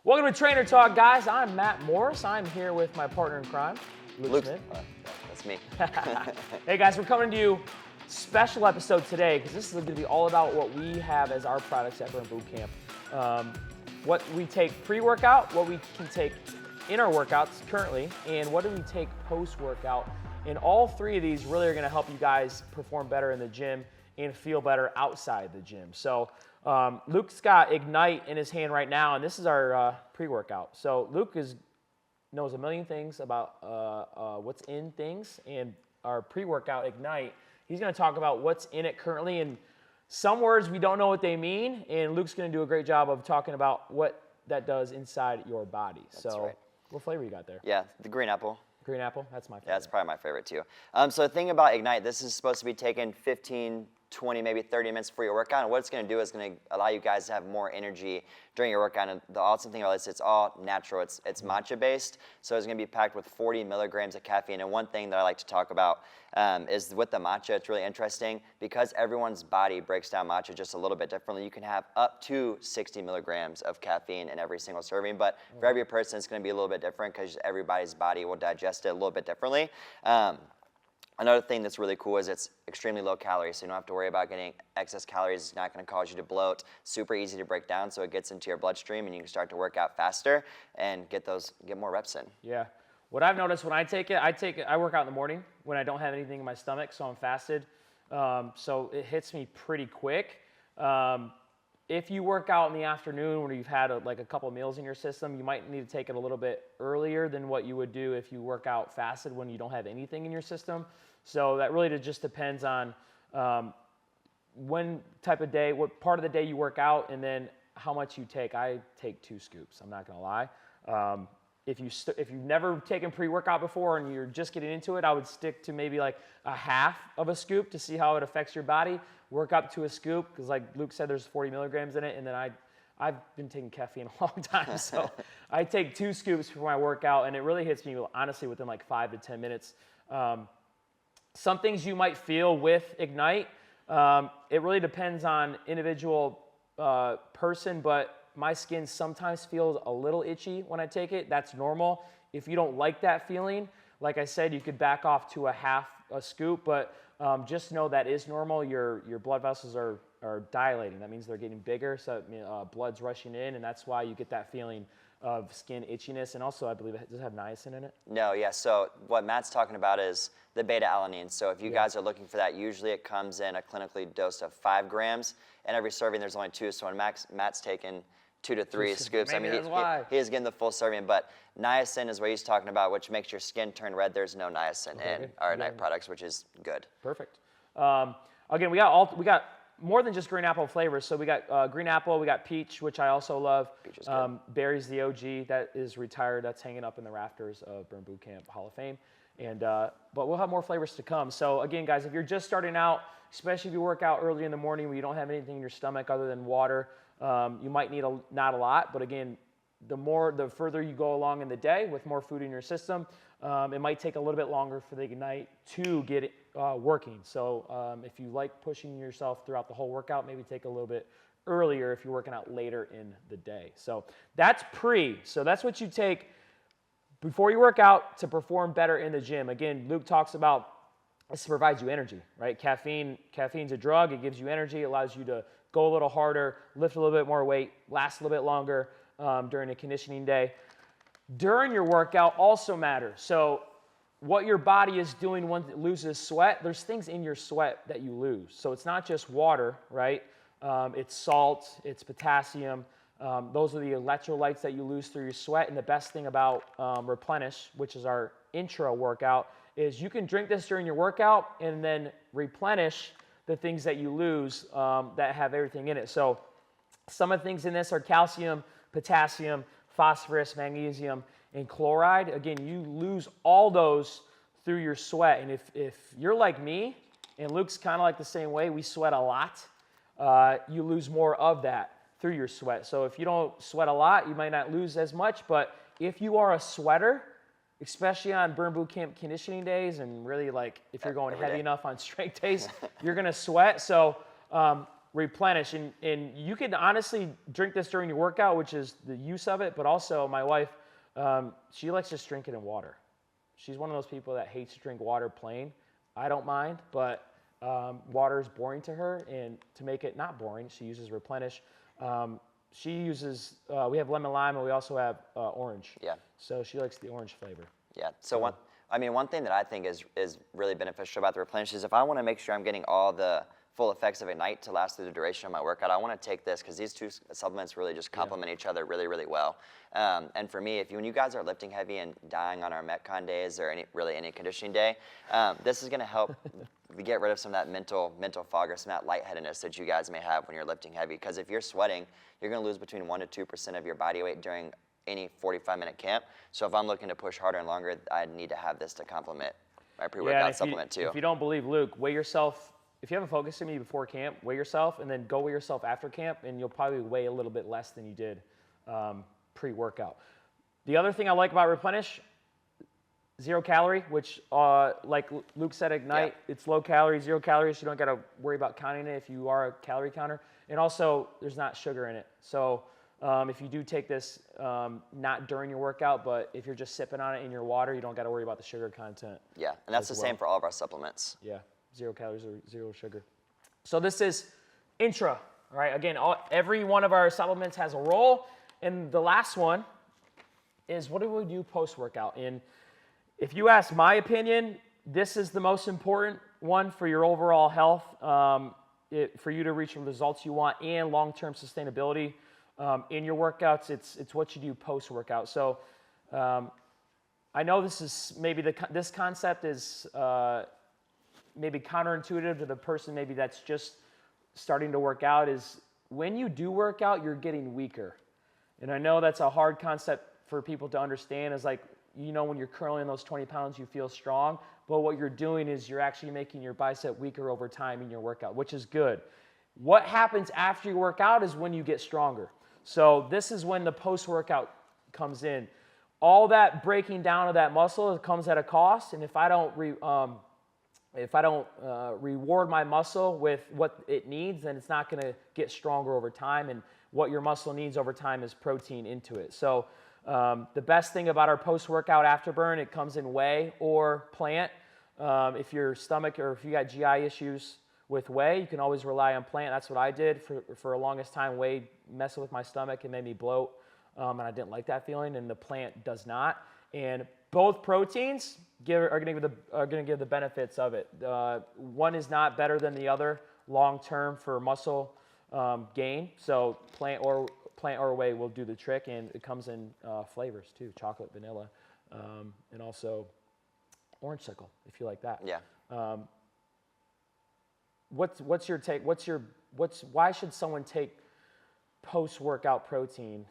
Welcome to Trainer Talk, guys. I'm Matt Morris. I'm here with my partner in crime, Luke Smith. That's me. Hey, guys, we're coming to you special episode today because this is going to be all about what we have as our products at Burn Boot Camp. What we take pre-workout, what we can take in our workouts currently, and what do we take post-workout. And all three of these really are going to help you guys perform better in the gym and feel better outside the gym. So Luke's got Ignite in his hand right now, and this is our pre-workout. So Luke knows a million things about what's in things, and our pre-workout Ignite, he's going to talk about what's in it currently, and some words we don't know what they mean, and Luke's going to do a great job of talking about what that does inside your body. That's right. What flavor you got there? Yeah, the green apple. Green apple? That's my favorite. Yeah, that's probably my favorite too. So the thing about Ignite, this is supposed to be taken 15, 20, maybe 30 minutes before your workout. And what it's going to do is going to allow you guys to have more energy during your workout. And the awesome thing about this, it's all natural. It's matcha based. So it's going to be packed with 40 milligrams of caffeine. And one thing that I like to talk about is with the matcha, it's really interesting because everyone's body breaks down matcha just a little bit differently. You can have up to 60 milligrams of caffeine in every single serving. But for every person, it's going to be a little bit different because everybody's body will digest it a little bit differently. Another thing that's really cool is it's extremely low calories, so you don't have to worry about getting excess calories. It's not going to cause you to bloat. Super easy to break down, so it gets into your bloodstream, and you can start to work out faster and get more reps in. Yeah. What I've noticed when I take it, I work out in the morning when I don't have anything in my stomach, so I'm fasted. So it hits me pretty quick. If you work out in the afternoon when you've had a couple meals in your system, you might need to take it a little bit earlier than what you would do if you work out fasted when you don't have anything in your system. So that really just depends on when type of day, what part of the day you work out, and then how much you take. I take 2 scoops, I'm not gonna lie. If you've never taken pre-workout before and you're just getting into it, I would stick to maybe like a half of a scoop to see how it affects your body. Work up to a scoop, because like Luke said, there's 40 milligrams in it, and then I've been taking caffeine a long time, so I take 2 scoops before my workout, and it really hits me, honestly, within like 5 to 10 minutes. Some things you might feel with Ignite, it really depends on individual person, but my skin sometimes feels a little itchy when I take it. That's normal. If you don't like that feeling, like I said, you could back off to a half a scoop, but just know that is normal. Your blood vessels are dilating. That means they're getting bigger, so blood's rushing in, and that's why you get that feeling of skin itchiness. And also, I believe, does it have niacin in it? No, yeah. So what Matt's talking about is the beta-alanine. So if you guys are looking for that, usually it comes in a clinically dosed of 5 grams, and every serving there's only 2. So when Matt's taken 2 to 3 scoops. I mean, he is getting the full serving, but niacin is what he's talking about, which makes your skin turn red. There's no niacin in our Ignite products, which is good. Perfect. Again, we got more than just green apple flavors. So we got green apple, we got peach, which I also love. Peach is good. Berry's the OG, that is retired. That's hanging up in the rafters of Burn Boot Camp Hall of Fame. And but we'll have more flavors to come. So again, guys, if you're just starting out, especially if you work out early in the morning where you don't have anything in your stomach other than water, you might need not a lot, but again, the further you go along in the day with more food in your system, it might take a little bit longer for the Ignite to get it working. So if you like pushing yourself throughout the whole workout, maybe take a little bit earlier if you're working out later in the day. So that's so that's what you take before you work out to perform better in the gym. Again, Luke talks about this provides you energy, right? Caffeine's a drug. It gives you energy. It allows you to go a little harder, lift a little bit more weight, last a little bit longer during a conditioning day. During your workout also matters. So what your body is doing when it loses sweat, there's things in your sweat that you lose. So it's not just water, right? It's salt, it's potassium. Those are the electrolytes that you lose through your sweat. And the best thing about Replenish, which is our intra-workout, is you can drink this during your workout and then replenish the things that you lose that have everything in it. So some of the things in this are calcium, potassium, phosphorus, magnesium, and chloride. Again, you lose all those through your sweat. And if you're like me, and Luke's kind of like the same way, we sweat a lot, you lose more of that through your sweat. So if you don't sweat a lot, you might not lose as much, but if you are a sweater, especially on Burn Boot Camp conditioning days, and really like if you're going heavy enough on strength days, you're gonna sweat. So Replenish, and you can honestly drink this during your workout, which is the use of it, but also my wife, she likes just drinking in water. She's one of those people that hates to drink water plain. I don't mind, but water is boring to her, and to make it not boring, she uses Replenish. She uses, we have lemon lime, and we also have orange. Yeah. So she likes the orange flavor. Yeah. So one thing that I think is really beneficial about the Replenish is if I want to make sure I'm getting all the full effects of Ignite to last through the duration of my workout, I want to take this because these two supplements really just complement each other really, really well. And for me, when you guys are lifting heavy and dying on our Metcon days or any conditioning day, this is going to help get rid of some of that mental fog or some of that lightheadedness that you guys may have when you're lifting heavy. Because if you're sweating, you're going to lose between 1% to 2% of your body weight during any 45-minute camp. So if I'm looking to push harder and longer, I need to have this to complement my pre-workout supplement too. If you don't believe Luke, weigh yourself. If you haven't focused on me before camp, weigh yourself, and then go weigh yourself after camp, and you'll probably weigh a little bit less than you did pre-workout. The other thing I like about Replenish, 0 calorie, which like Luke said, Ignite, it's low calorie, 0 calories. You don't got to worry about counting it if you are a calorie counter. And also, there's not sugar in it. So if you do take this, not during your workout, but if you're just sipping on it in your water, you don't got to worry about the sugar content. Yeah, and that's the same for all of our supplements. Yeah. 0 calories or 0 sugar. So this is intra, all right? Again, every one of our supplements has a role. And the last one is what do we do post-workout? And if you ask my opinion, this is the most important one for your overall health, for you to reach the results you want and long-term sustainability in your workouts. It's what you do post-workout. So I know this is maybe this concept is maybe counterintuitive to the person maybe that's just starting to work out, is when you do work out, you're getting weaker. And I know that's a hard concept for people to understand, is like, when you're curling those 20 pounds, you feel strong, but what you're doing is you're actually making your bicep weaker over time in your workout, which is good. What happens after you work out is when you get stronger. So this is when the post-workout comes in. All that breaking down of that muscle comes at a cost, and if I don't reward my muscle with what it needs, then it's not going to get stronger over time. And what your muscle needs over time is protein into it. So the best thing about our post-workout Afterburn, it comes in whey or plant. If your stomach or if you got GI issues with whey, you can always rely on plant. That's what I did for the longest time. Whey messing with my stomach and made me bloat, and I didn't like that feeling. And the plant does not. And both proteins are going to give the benefits of it. One is not better than the other long term for muscle gain. So plant or whey will do the trick, and it comes in flavors too: chocolate, vanilla, and also orange sickle if you like that. Yeah. What's your take? Why should someone take post-workout protein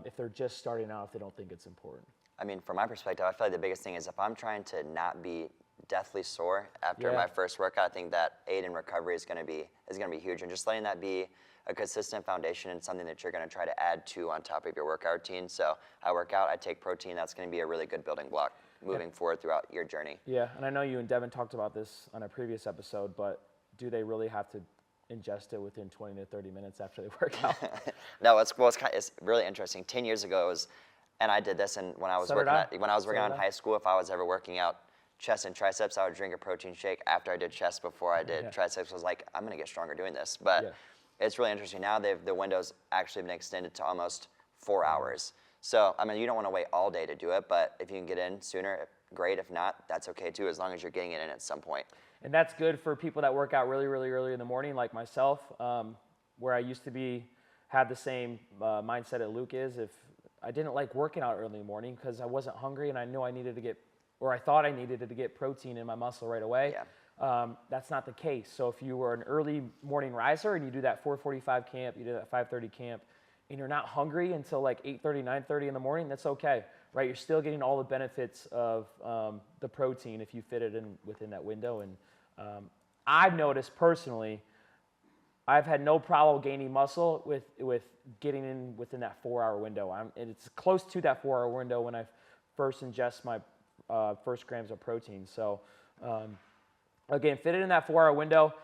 if they're just starting out, if they don't think it's important? I mean, from my perspective, I feel like the biggest thing is if I'm trying to not be deathly sore after my first workout, I think that aid in recovery is going to be huge, and just letting that be a consistent foundation and something that you're going to try to add to on top of your workout routine. So I work out, I take protein. That's going to be a really good building block moving forward throughout your journey. Yeah, and I know you and Devin talked about this on a previous episode, but do they really have to ingest it within 20 to 30 minutes after they work out? No, it's really interesting. 10 years ago, and I did this, and when I was working out in high school, if I was ever working out chest and triceps, I would drink a protein shake after I did chest before I did triceps. I was like, I'm gonna get stronger doing this. But it's really interesting. Now the window's actually been extended to almost 4 hours. So, I mean, you don't wanna wait all day to do it, but if you can get in sooner, great. If not, that's okay too, as long as you're getting it in at some point. And that's good for people that work out really, really early in the morning, like myself, where I used to have the same mindset that Luke is. If I didn't like working out early in the morning because I wasn't hungry and I knew I needed to get, or I thought I needed to get protein in my muscle right away. That's not the case. So if you were an early morning riser and you do that 4:45 camp, you do that 5:30 camp, and you're not hungry until like 8:30, 9:30 in the morning, that's okay, right? You're still getting all the benefits of the protein if you fit it in within that window. And I've noticed personally, I've had no problem gaining muscle with getting in within that 4-hour window. And it's close to that 4-hour window when I first ingest my first grams of protein. So again, fit it in that 4-hour window.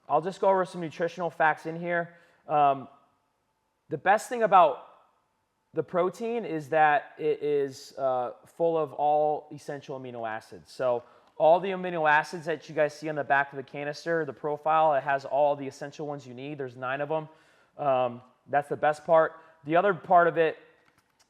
I'll just go over some nutritional facts in here. The best thing about the protein is that it is full of all essential amino acids. So all the amino acids that you guys see on the back of the canister, the profile, it has all the essential ones you need. There's 9 of them. That's the best part. The other part of it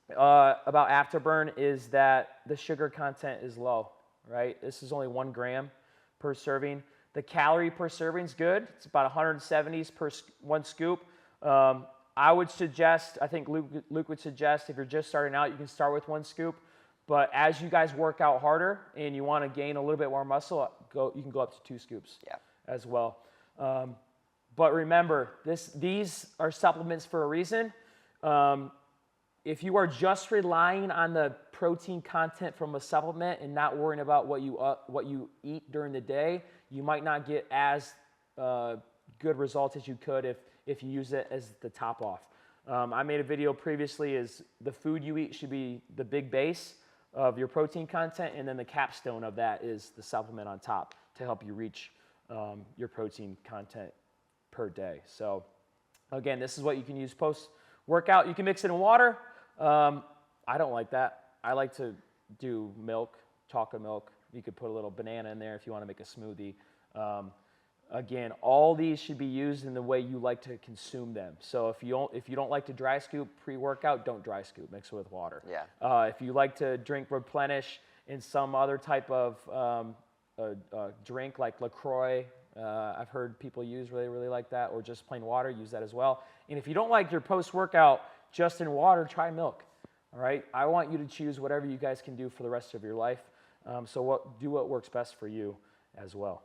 about Afterburn is that the sugar content is low, right? This is only 1 gram per serving. The calorie per serving is good. It's about 170s per 1 scoop. I would suggest, I think Luke would suggest, if you're just starting out, you can start with 1 scoop. But as you guys work out harder and you want to gain a little bit more muscle, you can go up to 2 scoops as well. But remember, these are supplements for a reason. If you are just relying on the protein content from a supplement and not worrying about what you eat during the day, you might not get as good results as you could if you use it as the top off. I made a video previously, is the food you eat should be the big base of your protein content, and then the capstone of that is the supplement on top to help you reach your protein content per day. So again, this is what you can use post-workout. You can mix it in water. I don't like that. I like to do milk, chocolate milk. You could put a little banana in there if you want to make a smoothie. Again, all these should be used in the way you like to consume them. So if you don't like to dry scoop pre-workout, don't dry scoop. Mix it with water. Yeah. If you like to drink Replenish in some other type of drink like LaCroix, I've heard people use really like that, or just plain water, use that as well. And if you don't like your post-workout just in water, try milk. All right. I want you to choose whatever you guys can do for the rest of your life. So do what works best for you as well.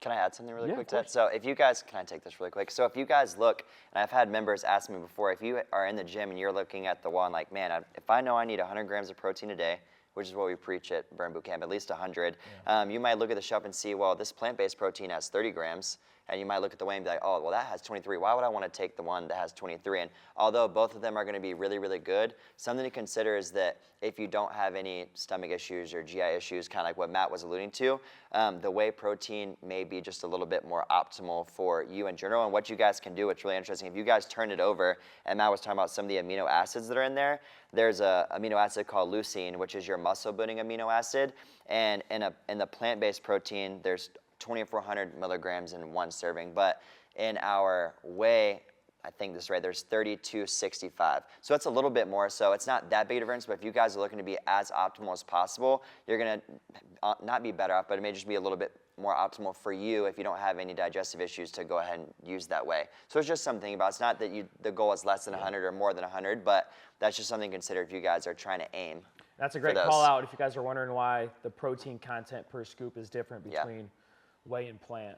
Can I add something really quick to course. that? So if you guys, can I take this really quick? So if you guys look, and I've had members ask me before, if you are in the gym and you're looking at the wall and like, man, if I know I need 100 grams of protein a day, which is what we preach at Burn Boot Camp, at least 100, you might look at the shelf and see, well, this plant-based protein has 30 grams, and you might look at the weigh and be like, oh, well, that has 23. Why would I want to take the one that has 23? And although both of them are going to be really good, something to consider is that if you don't have any stomach issues or GI issues, kind of like what Matt was alluding to, the whey protein may be just a little bit more optimal for you in general. And what you guys can do, it's really interesting, if you guys turn it over, and Matt was talking about some of the amino acids that are in there, there's an amino acid called leucine, which is your muscle-building amino acid. And in the plant-based protein, there's 2,400 milligrams in 1 serving. But in our whey, I think this is right, there's 3265. So it's a little bit more, so it's not that big a difference, but if you guys are looking to be as optimal as possible, you're gonna not be better off, but it may just be a little bit more optimal for you if you don't have any digestive issues to go ahead and use that whey. So it's just something about, it's not that the goal is less than 100 or more than 100, but that's just something to consider if you guys are trying to aim. That's a great call out if you guys are wondering why the protein content per scoop is different between whey and plant.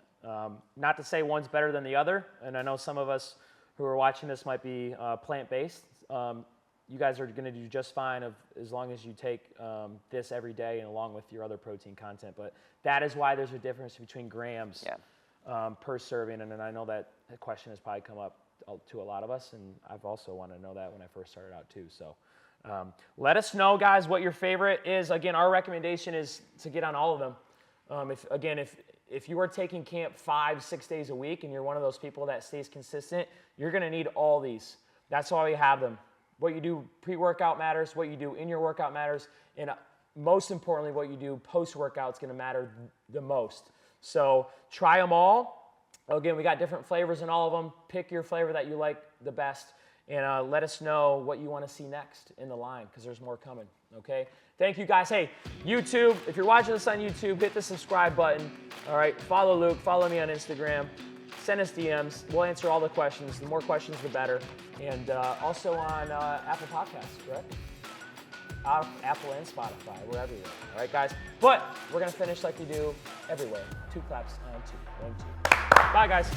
Not to say one's better than the other, and I know some of us who are watching this might be plant-based. You guys are going to do just fine as long as you take this every day and along with your other protein content. But that is why there's a difference between grams per serving. And I know that question has probably come up to a lot of us, and I've also wanted to know that when I first started out too. So let us know, guys, what your favorite is. Again, our recommendation is to get on all of them. If you are taking camp 5-6 days a week and you're one of those people that stays consistent, you're going to need all these. That's why we have them. What you do pre-workout matters, what you do in your workout matters, and most importantly, what you do post-workout is going to matter the most. So try them all. Again, we got different flavors in all of them. Pick your flavor that you like the best, and let us know what you want to see next in the line, because there's more coming, okay? Thank you, guys. Hey, YouTube, if you're watching this on YouTube, hit the subscribe button. All right, follow Luke, follow me on Instagram. Send us DMs. We'll answer all the questions. The more questions, the better. And also on Apple Podcasts, correct? Apple and Spotify. We're everywhere. All right, guys? But we're going to finish like we do everywhere. 2 claps on 2. 1, 2. Bye, guys.